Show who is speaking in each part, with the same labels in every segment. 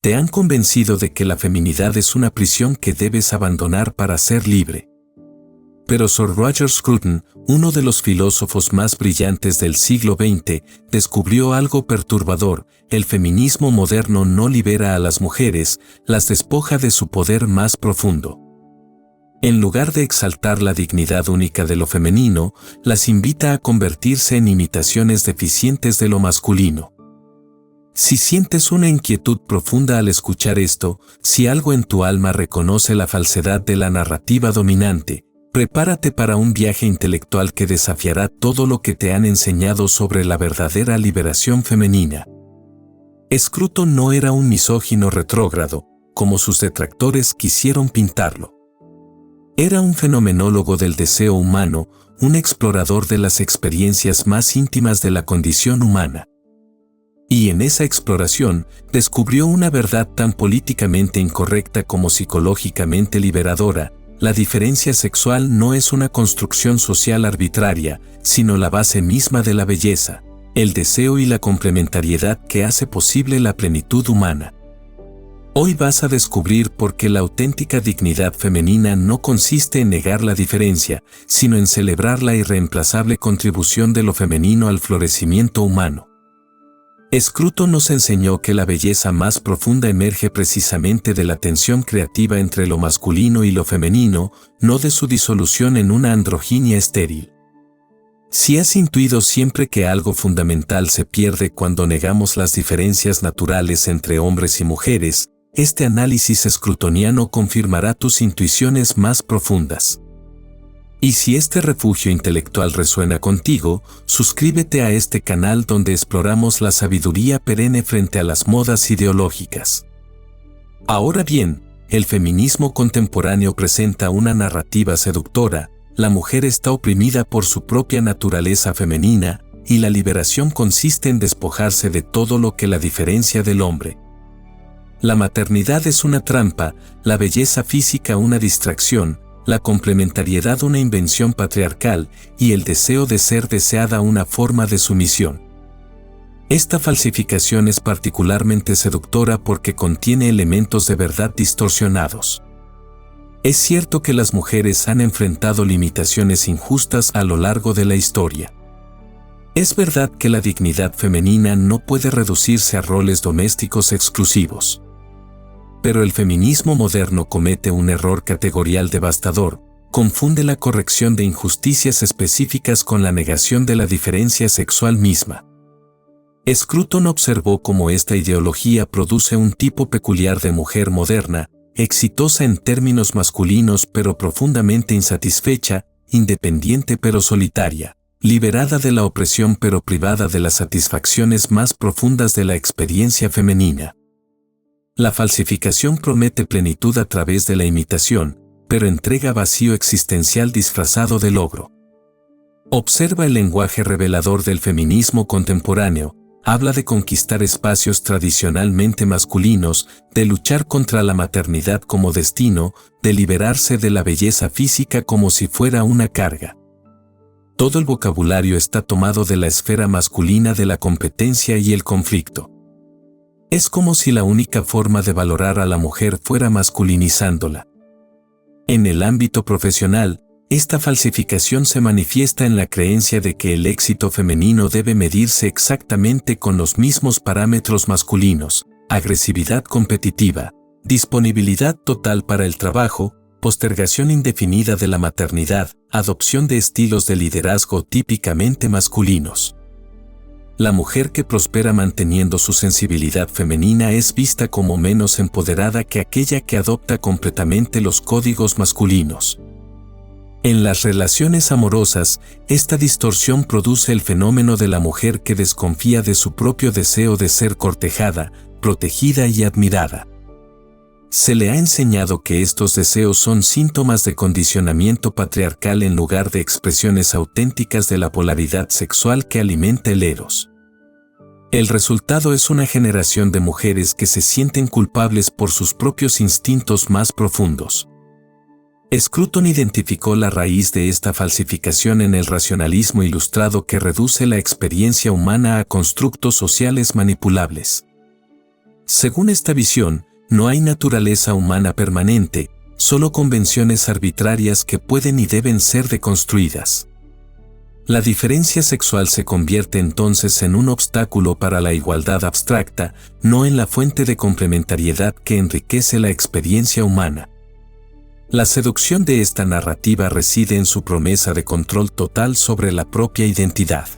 Speaker 1: Te han convencido de que la feminidad es una prisión que debes abandonar para ser libre. Pero Sir Roger Scruton, uno de los filósofos más brillantes del siglo XX, descubrió algo perturbador: el feminismo moderno no libera a las mujeres, las despoja de su poder más profundo. En lugar de exaltar la dignidad única de lo femenino, las invita a convertirse en imitaciones deficientes de lo masculino. Si sientes una inquietud profunda al escuchar esto, si algo en tu alma reconoce la falsedad de la narrativa dominante, prepárate para un viaje intelectual que desafiará todo lo que te han enseñado sobre la verdadera liberación femenina. Scruton no era un misógino retrógrado, como sus detractores quisieron pintarlo. Era un fenomenólogo del deseo humano, un explorador de las experiencias más íntimas de la condición humana. Y en esa exploración, descubrió una verdad tan políticamente incorrecta como psicológicamente liberadora: la diferencia sexual no es una construcción social arbitraria, sino la base misma de la belleza, el deseo y la complementariedad que hace posible la plenitud humana. Hoy vas a descubrir por qué la auténtica dignidad femenina no consiste en negar la diferencia, sino en celebrar la irreemplazable contribución de lo femenino al florecimiento humano. Scruton nos enseñó que la belleza más profunda emerge precisamente de la tensión creativa entre lo masculino y lo femenino, no de su disolución en una androginia estéril. Si has intuido siempre que algo fundamental se pierde cuando negamos las diferencias naturales entre hombres y mujeres, este análisis scrutoniano confirmará tus intuiciones más profundas. Y si este refugio intelectual resuena contigo, suscríbete a este canal donde exploramos la sabiduría perenne frente a las modas ideológicas. Ahora bien, el feminismo contemporáneo presenta una narrativa seductora: la mujer está oprimida por su propia naturaleza femenina, y la liberación consiste en despojarse de todo lo que la diferencia del hombre. La maternidad es una trampa, la belleza física una distracción, la complementariedad una invención patriarcal, y el deseo de ser deseada una forma de sumisión. Esta falsificación es particularmente seductora porque contiene elementos de verdad distorsionados. Es cierto que las mujeres han enfrentado limitaciones injustas a lo largo de la historia. Es verdad que la dignidad femenina no puede reducirse a roles domésticos exclusivos. Pero el feminismo moderno comete un error categorial devastador: confunde la corrección de injusticias específicas con la negación de la diferencia sexual misma. Scruton observó cómo esta ideología produce un tipo peculiar de mujer moderna, exitosa en términos masculinos pero profundamente insatisfecha, independiente pero solitaria, liberada de la opresión pero privada de las satisfacciones más profundas de la experiencia femenina. La falsificación promete plenitud a través de la imitación, pero entrega vacío existencial disfrazado de logro. Observa el lenguaje revelador del feminismo contemporáneo: habla de conquistar espacios tradicionalmente masculinos, de luchar contra la maternidad como destino, de liberarse de la belleza física como si fuera una carga. Todo el vocabulario está tomado de la esfera masculina de la competencia y el conflicto. Es como si la única forma de valorar a la mujer fuera masculinizándola. En el ámbito profesional, esta falsificación se manifiesta en la creencia de que el éxito femenino debe medirse exactamente con los mismos parámetros masculinos: agresividad competitiva, disponibilidad total para el trabajo, postergación indefinida de la maternidad, adopción de estilos de liderazgo típicamente masculinos. La mujer que prospera manteniendo su sensibilidad femenina es vista como menos empoderada que aquella que adopta completamente los códigos masculinos. En las relaciones amorosas, esta distorsión produce el fenómeno de la mujer que desconfía de su propio deseo de ser cortejada, protegida y admirada. Se le ha enseñado que estos deseos son síntomas de condicionamiento patriarcal en lugar de expresiones auténticas de la polaridad sexual que alimenta el eros. El resultado es una generación de mujeres que se sienten culpables por sus propios instintos más profundos. Scruton identificó la raíz de esta falsificación en el racionalismo ilustrado que reduce la experiencia humana a constructos sociales manipulables. Según esta visión, no hay naturaleza humana permanente, solo convenciones arbitrarias que pueden y deben ser deconstruidas. La diferencia sexual se convierte entonces en un obstáculo para la igualdad abstracta, no en la fuente de complementariedad que enriquece la experiencia humana. La seducción de esta narrativa reside en su promesa de control total sobre la propia identidad.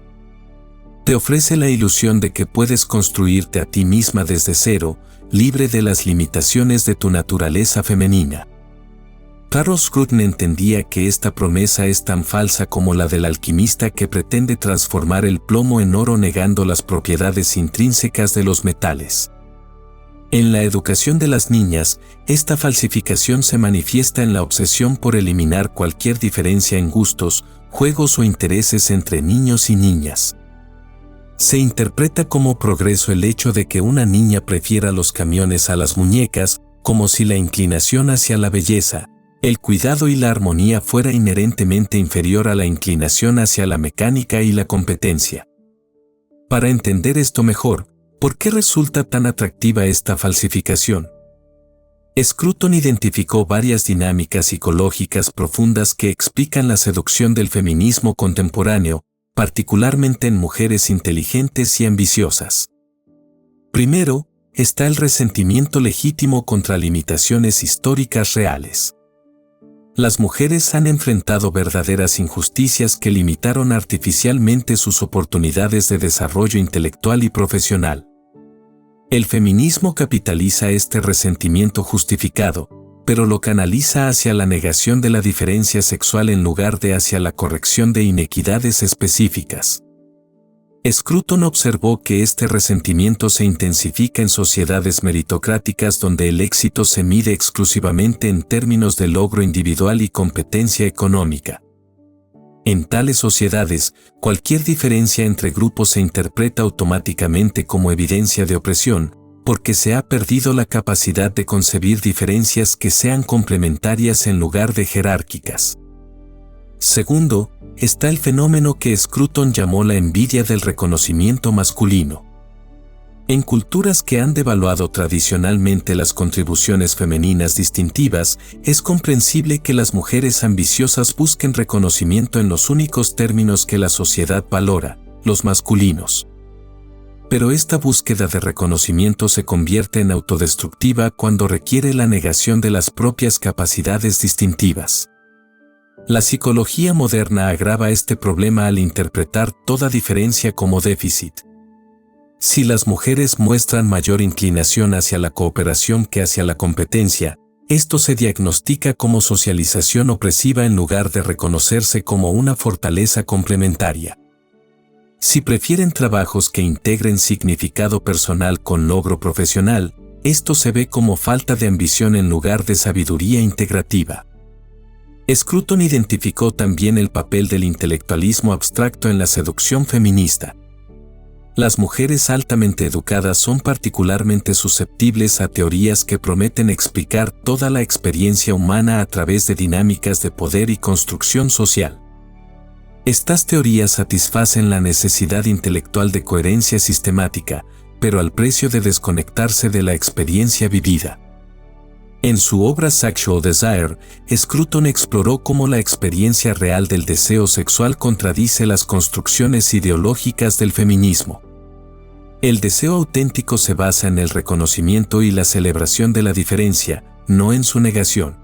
Speaker 1: Te ofrece la ilusión de que puedes construirte a ti misma desde cero, libre de las limitaciones de tu naturaleza femenina. Carol Scruton entendía que esta promesa es tan falsa como la del alquimista que pretende transformar el plomo en oro negando las propiedades intrínsecas de los metales. En la educación de las niñas, esta falsificación se manifiesta en la obsesión por eliminar cualquier diferencia en gustos, juegos o intereses entre niños y niñas. Se interpreta como progreso el hecho de que una niña prefiera los camiones a las muñecas, como si la inclinación hacia la belleza, el cuidado y la armonía fuera inherentemente inferior a la inclinación hacia la mecánica y la competencia. Para entender esto mejor, ¿por qué resulta tan atractiva esta falsificación? Scruton identificó varias dinámicas psicológicas profundas que explican la seducción del feminismo contemporáneo, particularmente en mujeres inteligentes y ambiciosas. Primero, está el resentimiento legítimo contra limitaciones históricas reales. Las mujeres han enfrentado verdaderas injusticias que limitaron artificialmente sus oportunidades de desarrollo intelectual y profesional. El feminismo capitaliza este resentimiento justificado, pero lo canaliza hacia la negación de la diferencia sexual en lugar de hacia la corrección de inequidades específicas. Scruton observó que este resentimiento se intensifica en sociedades meritocráticas donde el éxito se mide exclusivamente en términos de logro individual y competencia económica. En tales sociedades, cualquier diferencia entre grupos se interpreta automáticamente como evidencia de opresión, porque se ha perdido la capacidad de concebir diferencias que sean complementarias en lugar de jerárquicas. Segundo, está el fenómeno que Scruton llamó la envidia del reconocimiento masculino. En culturas que han devaluado tradicionalmente las contribuciones femeninas distintivas, es comprensible que las mujeres ambiciosas busquen reconocimiento en los únicos términos que la sociedad valora, los masculinos. Pero esta búsqueda de reconocimiento se convierte en autodestructiva cuando requiere la negación de las propias capacidades distintivas. La psicología moderna agrava este problema al interpretar toda diferencia como déficit. Si las mujeres muestran mayor inclinación hacia la cooperación que hacia la competencia, esto se diagnostica como socialización opresiva en lugar de reconocerse como una fortaleza complementaria. Si prefieren trabajos que integren significado personal con logro profesional, esto se ve como falta de ambición en lugar de sabiduría integrativa. Scruton identificó también el papel del intelectualismo abstracto en la seducción feminista. Las mujeres altamente educadas son particularmente susceptibles a teorías que prometen explicar toda la experiencia humana a través de dinámicas de poder y construcción social. Estas teorías satisfacen la necesidad intelectual de coherencia sistemática, pero al precio de desconectarse de la experiencia vivida. En su obra Sexual Desire, Scruton exploró cómo la experiencia real del deseo sexual contradice las construcciones ideológicas del feminismo. El deseo auténtico se basa en el reconocimiento y la celebración de la diferencia, no en su negación.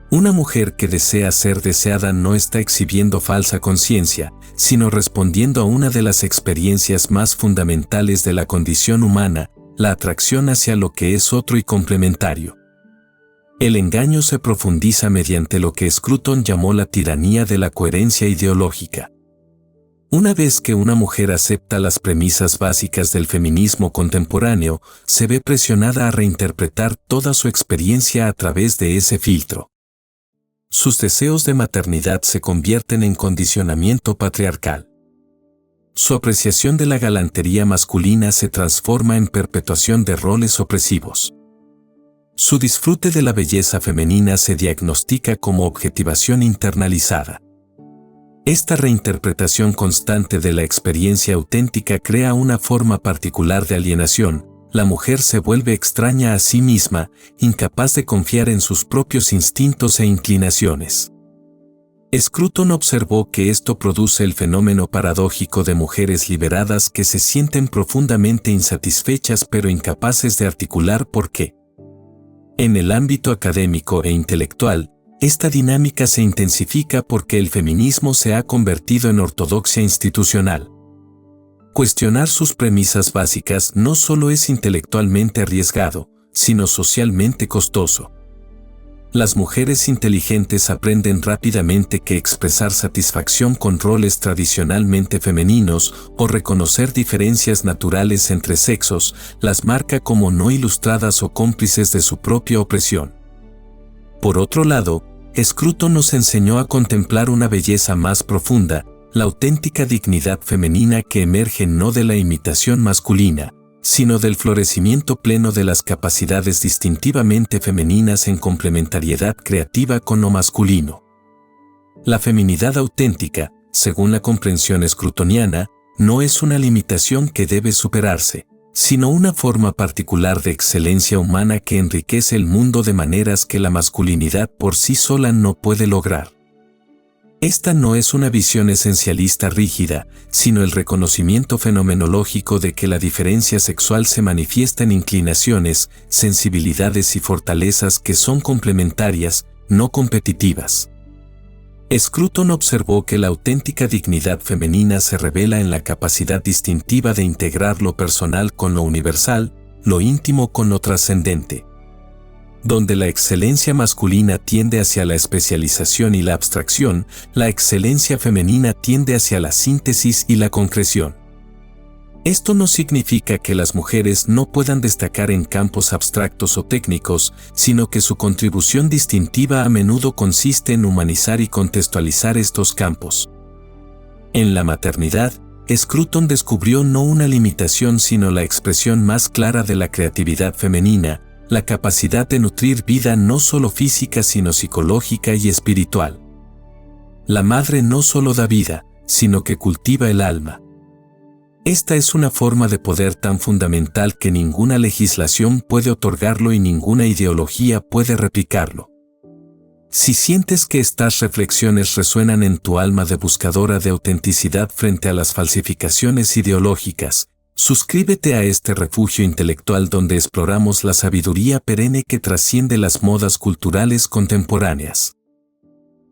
Speaker 1: Una mujer que desea ser deseada no está exhibiendo falsa conciencia, sino respondiendo a una de las experiencias más fundamentales de la condición humana, la atracción hacia lo que es otro y complementario. El engaño se profundiza mediante lo que Scruton llamó la tiranía de la coherencia ideológica. Una vez que una mujer acepta las premisas básicas del feminismo contemporáneo, se ve presionada a reinterpretar toda su experiencia a través de ese filtro. Sus deseos de maternidad se convierten en condicionamiento patriarcal. Su apreciación de la galantería masculina se transforma en perpetuación de roles opresivos. Su disfrute de la belleza femenina se diagnostica como objetivación internalizada. Esta reinterpretación constante de la experiencia auténtica crea una forma particular de alienación, la mujer se vuelve extraña a sí misma, incapaz de confiar en sus propios instintos e inclinaciones. Scruton observó que esto produce el fenómeno paradójico de mujeres liberadas que se sienten profundamente insatisfechas pero incapaces de articular por qué. En el ámbito académico e intelectual, esta dinámica se intensifica porque el feminismo se ha convertido en ortodoxia institucional. Cuestionar sus premisas básicas no solo es intelectualmente arriesgado, sino socialmente costoso. Las mujeres inteligentes aprenden rápidamente que expresar satisfacción con roles tradicionalmente femeninos o reconocer diferencias naturales entre sexos las marca como no ilustradas o cómplices de su propia opresión. Por otro lado, Scruton nos enseñó a contemplar una belleza más profunda, la auténtica dignidad femenina que emerge no de la imitación masculina, sino del florecimiento pleno de las capacidades distintivamente femeninas en complementariedad creativa con lo masculino. La feminidad auténtica, según la comprensión scrutoniana, no es una limitación que debe superarse, sino una forma particular de excelencia humana que enriquece el mundo de maneras que la masculinidad por sí sola no puede lograr. Esta no es una visión esencialista rígida, sino el reconocimiento fenomenológico de que la diferencia sexual se manifiesta en inclinaciones, sensibilidades y fortalezas que son complementarias, no competitivas. Scruton observó que la auténtica dignidad femenina se revela en la capacidad distintiva de integrar lo personal con lo universal, lo íntimo con lo trascendente. Donde la excelencia masculina tiende hacia la especialización y la abstracción, la excelencia femenina tiende hacia la síntesis y la concreción. Esto no significa que las mujeres no puedan destacar en campos abstractos o técnicos, sino que su contribución distintiva a menudo consiste en humanizar y contextualizar estos campos. En la maternidad, Scruton descubrió no una limitación sino la expresión más clara de la creatividad femenina, la capacidad de nutrir vida no solo física sino psicológica y espiritual. La madre no solo da vida, sino que cultiva el alma. Esta es una forma de poder tan fundamental que ninguna legislación puede otorgarlo y ninguna ideología puede replicarlo. Si sientes que estas reflexiones resuenan en tu alma de buscadora de autenticidad frente a las falsificaciones ideológicas, suscríbete a este refugio intelectual donde exploramos la sabiduría perenne que trasciende las modas culturales contemporáneas.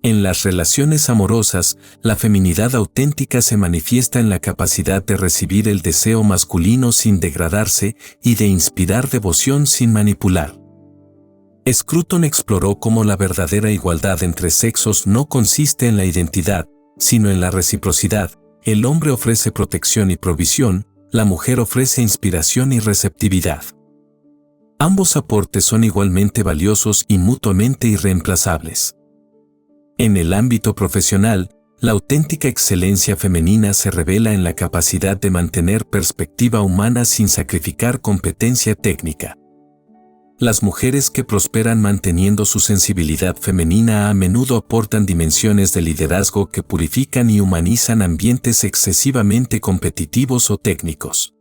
Speaker 1: En las relaciones amorosas, la feminidad auténtica se manifiesta en la capacidad de recibir el deseo masculino sin degradarse y de inspirar devoción sin manipular. Scruton exploró cómo la verdadera igualdad entre sexos no consiste en la identidad, sino en la reciprocidad. El hombre ofrece protección y provisión, la mujer ofrece inspiración y receptividad. Ambos aportes son igualmente valiosos y mutuamente irreemplazables. En el ámbito profesional, la auténtica excelencia femenina se revela en la capacidad de mantener perspectiva humana sin sacrificar competencia técnica. Las mujeres que prosperan manteniendo su sensibilidad femenina a menudo aportan dimensiones de liderazgo que purifican y humanizan ambientes excesivamente competitivos o técnicos.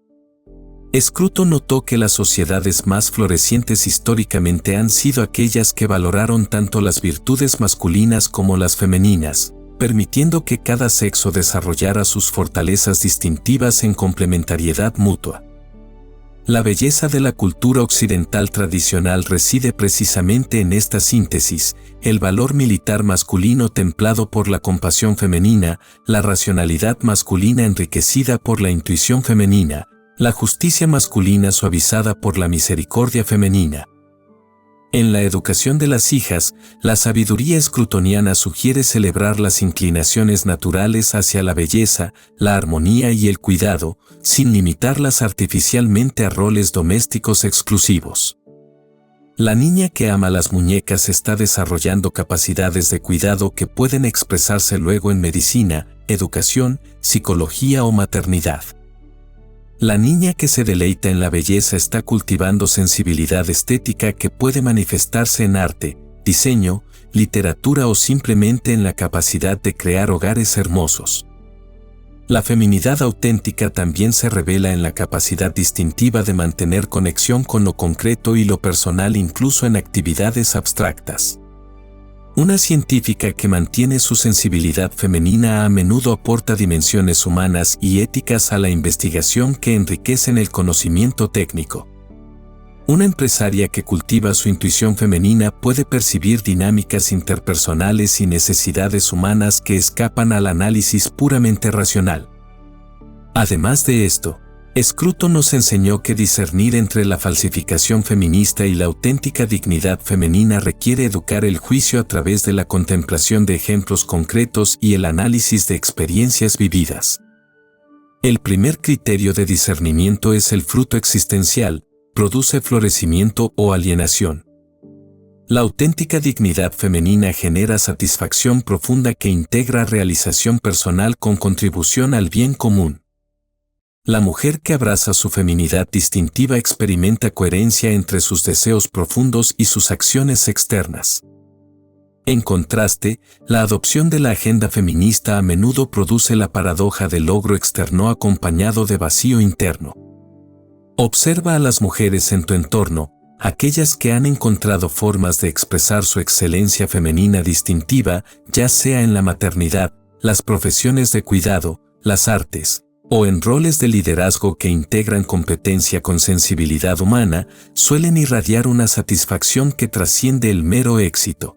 Speaker 1: Scruton notó que las sociedades más florecientes históricamente han sido aquellas que valoraron tanto las virtudes masculinas como las femeninas, permitiendo que cada sexo desarrollara sus fortalezas distintivas en complementariedad mutua. La belleza de la cultura occidental tradicional reside precisamente en esta síntesis, el valor militar masculino templado por la compasión femenina, la racionalidad masculina enriquecida por la intuición femenina, la justicia masculina suavizada por la misericordia femenina. En la educación de las hijas, la sabiduría scrutoniana sugiere celebrar las inclinaciones naturales hacia la belleza, la armonía y el cuidado, sin limitarlas artificialmente a roles domésticos exclusivos. La niña que ama las muñecas está desarrollando capacidades de cuidado que pueden expresarse luego en medicina, educación, psicología o maternidad. La niña que se deleita en la belleza está cultivando sensibilidad estética que puede manifestarse en arte, diseño, literatura o simplemente en la capacidad de crear hogares hermosos. La feminidad auténtica también se revela en la capacidad distintiva de mantener conexión con lo concreto y lo personal incluso en actividades abstractas. Una científica que mantiene su sensibilidad femenina a menudo aporta dimensiones humanas y éticas a la investigación que enriquecen el conocimiento técnico. Una empresaria que cultiva su intuición femenina puede percibir dinámicas interpersonales y necesidades humanas que escapan al análisis puramente racional. Además de esto, Scruton nos enseñó que discernir entre la falsificación feminista y la auténtica dignidad femenina requiere educar el juicio a través de la contemplación de ejemplos concretos y el análisis de experiencias vividas. El primer criterio de discernimiento es el fruto existencial, produce florecimiento o alienación. La auténtica dignidad femenina genera satisfacción profunda que integra realización personal con contribución al bien común. La mujer que abraza su feminidad distintiva experimenta coherencia entre sus deseos profundos y sus acciones externas. En contraste, la adopción de la agenda feminista a menudo produce la paradoja del logro externo acompañado de vacío interno. Observa a las mujeres en tu entorno, aquellas que han encontrado formas de expresar su excelencia femenina distintiva, ya sea en la maternidad, las profesiones de cuidado, las artes, o en roles de liderazgo que integran competencia con sensibilidad humana, suelen irradiar una satisfacción que trasciende el mero éxito.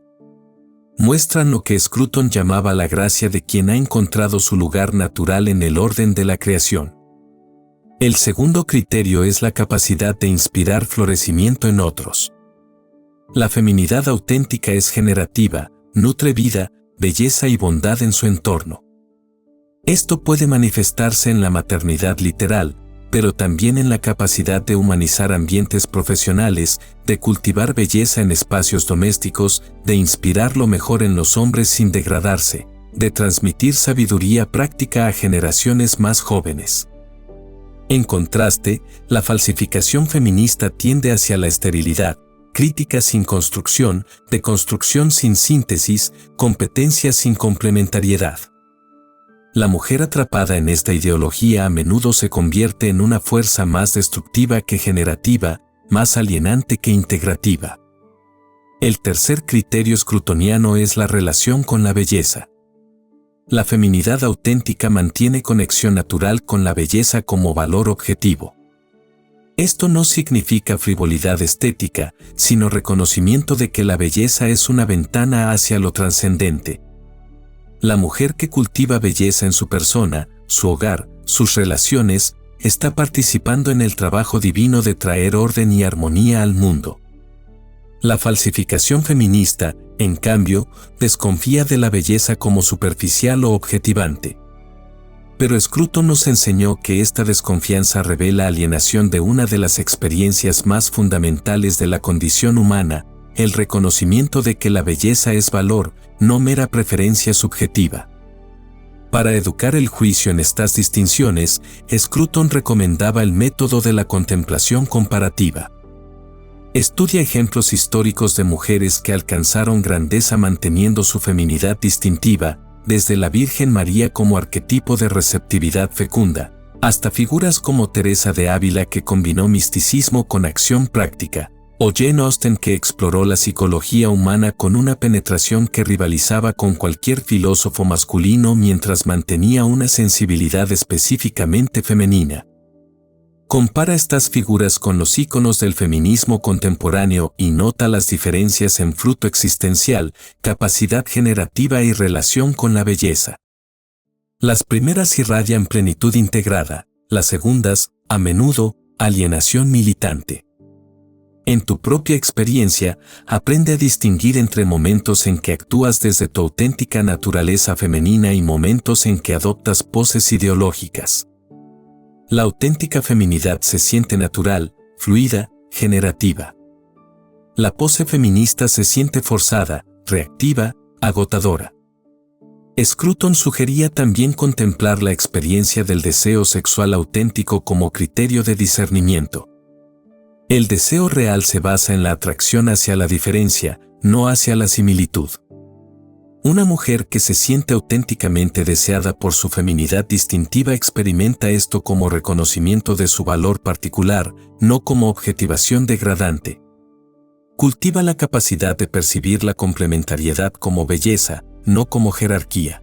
Speaker 1: Muestran lo que Scruton llamaba la gracia de quien ha encontrado su lugar natural en el orden de la creación. El segundo criterio es la capacidad de inspirar florecimiento en otros. La feminidad auténtica es generativa, nutre vida, belleza y bondad en su entorno. Esto puede manifestarse en la maternidad literal, pero también en la capacidad de humanizar ambientes profesionales, de cultivar belleza en espacios domésticos, de inspirar lo mejor en los hombres sin degradarse, de transmitir sabiduría práctica a generaciones más jóvenes. En contraste, la falsificación feminista tiende hacia la esterilidad, crítica sin construcción, deconstrucción sin síntesis, competencia sin complementariedad. La mujer atrapada en esta ideología a menudo se convierte en una fuerza más destructiva que generativa, más alienante que integrativa. El tercer criterio scrutoniano es la relación con la belleza. La feminidad auténtica mantiene conexión natural con la belleza como valor objetivo. Esto no significa frivolidad estética, sino reconocimiento de que la belleza es una ventana hacia lo trascendente. La mujer que cultiva belleza en su persona, su hogar, sus relaciones, está participando en el trabajo divino de traer orden y armonía al mundo. La falsificación feminista, en cambio, desconfía de la belleza como superficial o objetivante. Pero Scruton nos enseñó que esta desconfianza revela alienación de una de las experiencias más fundamentales de la condición humana, el reconocimiento de que la belleza es valor, no mera preferencia subjetiva. Para educar el juicio en estas distinciones, Scruton recomendaba el método de la contemplación comparativa. Estudia ejemplos históricos de mujeres que alcanzaron grandeza manteniendo su feminidad distintiva, desde la Virgen María como arquetipo de receptividad fecunda, hasta figuras como Teresa de Ávila que combinó misticismo con acción práctica, o Jane Austen que exploró la psicología humana con una penetración que rivalizaba con cualquier filósofo masculino mientras mantenía una sensibilidad específicamente femenina. Compara estas figuras con los íconos del feminismo contemporáneo y nota las diferencias en fruto existencial, capacidad generativa y relación con la belleza. Las primeras irradian plenitud integrada, las segundas, a menudo, alienación militante. En tu propia experiencia, aprende a distinguir entre momentos en que actúas desde tu auténtica naturaleza femenina y momentos en que adoptas poses ideológicas. La auténtica feminidad se siente natural, fluida, generativa. La pose feminista se siente forzada, reactiva, agotadora. Scruton sugería también contemplar la experiencia del deseo sexual auténtico como criterio de discernimiento. El deseo real se basa en la atracción hacia la diferencia, no hacia la similitud. Una mujer que se siente auténticamente deseada por su feminidad distintiva experimenta esto como reconocimiento de su valor particular, no como objetivación degradante. Cultiva la capacidad de percibir la complementariedad como belleza, no como jerarquía.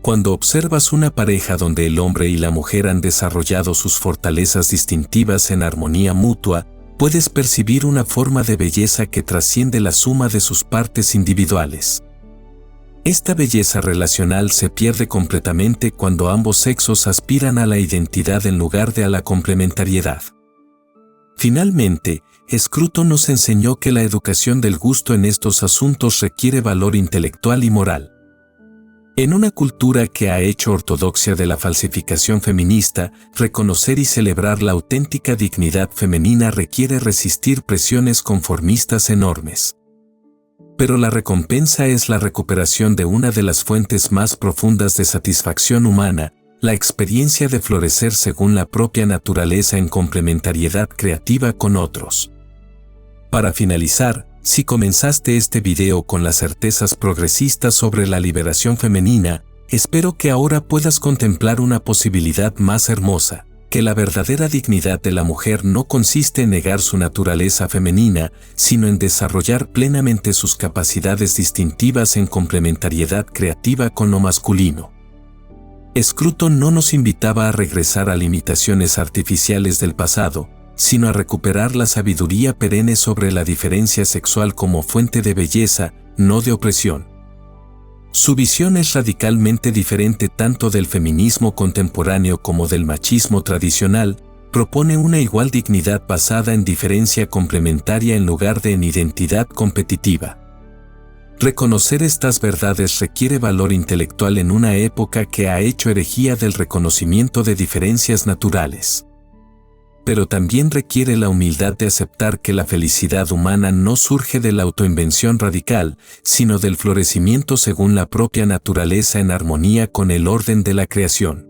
Speaker 1: Cuando observas una pareja donde el hombre y la mujer han desarrollado sus fortalezas distintivas en armonía mutua, puedes percibir una forma de belleza que trasciende la suma de sus partes individuales. Esta belleza relacional se pierde completamente cuando ambos sexos aspiran a la identidad en lugar de a la complementariedad. Finalmente, Scruton nos enseñó que la educación del gusto en estos asuntos requiere valor intelectual y moral. En una cultura que ha hecho ortodoxia de la falsificación feminista, reconocer y celebrar la auténtica dignidad femenina requiere resistir presiones conformistas enormes. Pero la recompensa es la recuperación de una de las fuentes más profundas de satisfacción humana, la experiencia de florecer según la propia naturaleza en complementariedad creativa con otros. Para finalizar, si comenzaste este video con las certezas progresistas sobre la liberación femenina, espero que ahora puedas contemplar una posibilidad más hermosa, que la verdadera dignidad de la mujer no consiste en negar su naturaleza femenina, sino en desarrollar plenamente sus capacidades distintivas en complementariedad creativa con lo masculino. Scruton no nos invitaba a regresar a limitaciones artificiales del pasado, sino a recuperar la sabiduría perenne sobre la diferencia sexual como fuente de belleza, no de opresión. Su visión es radicalmente diferente tanto del feminismo contemporáneo como del machismo tradicional, propone una igual dignidad basada en diferencia complementaria en lugar de en identidad competitiva. Reconocer estas verdades requiere valor intelectual en una época que ha hecho herejía del reconocimiento de diferencias naturales. Pero también requiere la humildad de aceptar que la felicidad humana no surge de la autoinvención radical, sino del florecimiento según la propia naturaleza en armonía con el orden de la creación.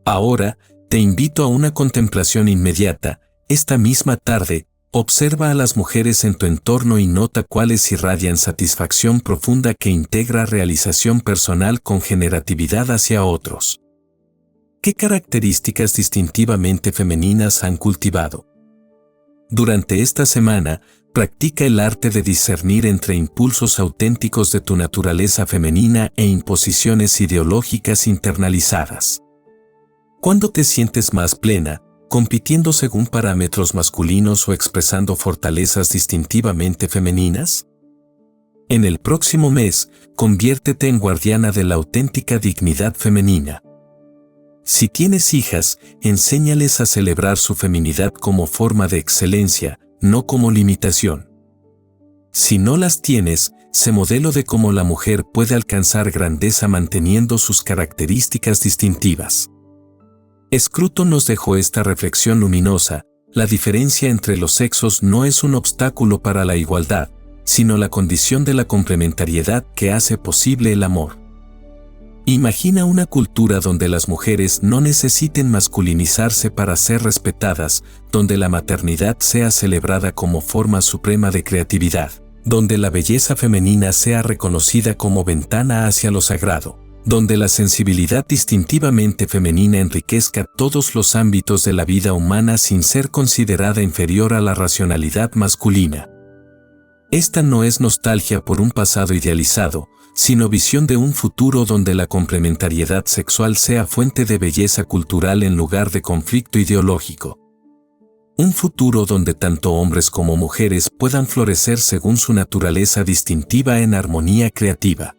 Speaker 1: Ahora, te invito a una contemplación inmediata. Esta misma tarde, observa a las mujeres en tu entorno y nota cuáles irradian satisfacción profunda que integra realización personal con generatividad hacia otros. ¿Qué características distintivamente femeninas han cultivado? Durante esta semana, practica el arte de discernir entre impulsos auténticos de tu naturaleza femenina e imposiciones ideológicas internalizadas. ¿Cuándo te sientes más plena, compitiendo según parámetros masculinos o expresando fortalezas distintivamente femeninas? En el próximo mes, conviértete en guardiana de la auténtica dignidad femenina. Si tienes hijas, enséñales a celebrar su feminidad como forma de excelencia, no como limitación. Si no las tienes, sé modelo de cómo la mujer puede alcanzar grandeza manteniendo sus características distintivas. Scruton nos dejó esta reflexión luminosa: la diferencia entre los sexos no es un obstáculo para la igualdad, sino la condición de la complementariedad que hace posible el amor. Imagina una cultura donde las mujeres no necesiten masculinizarse para ser respetadas, donde la maternidad sea celebrada como forma suprema de creatividad, donde la belleza femenina sea reconocida como ventana hacia lo sagrado, donde la sensibilidad distintivamente femenina enriquezca todos los ámbitos de la vida humana sin ser considerada inferior a la racionalidad masculina. Esta no es nostalgia por un pasado idealizado, sino visión de un futuro donde la complementariedad sexual sea fuente de belleza cultural en lugar de conflicto ideológico. Un futuro donde tanto hombres como mujeres puedan florecer según su naturaleza distintiva en armonía creativa.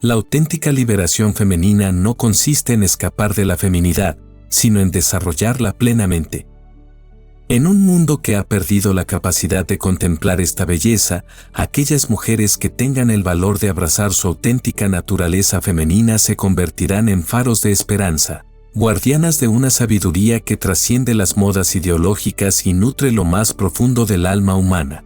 Speaker 1: La auténtica liberación femenina no consiste en escapar de la feminidad, sino en desarrollarla plenamente. En un mundo que ha perdido la capacidad de contemplar esta belleza, aquellas mujeres que tengan el valor de abrazar su auténtica naturaleza femenina se convertirán en faros de esperanza, guardianas de una sabiduría que trasciende las modas ideológicas y nutre lo más profundo del alma humana.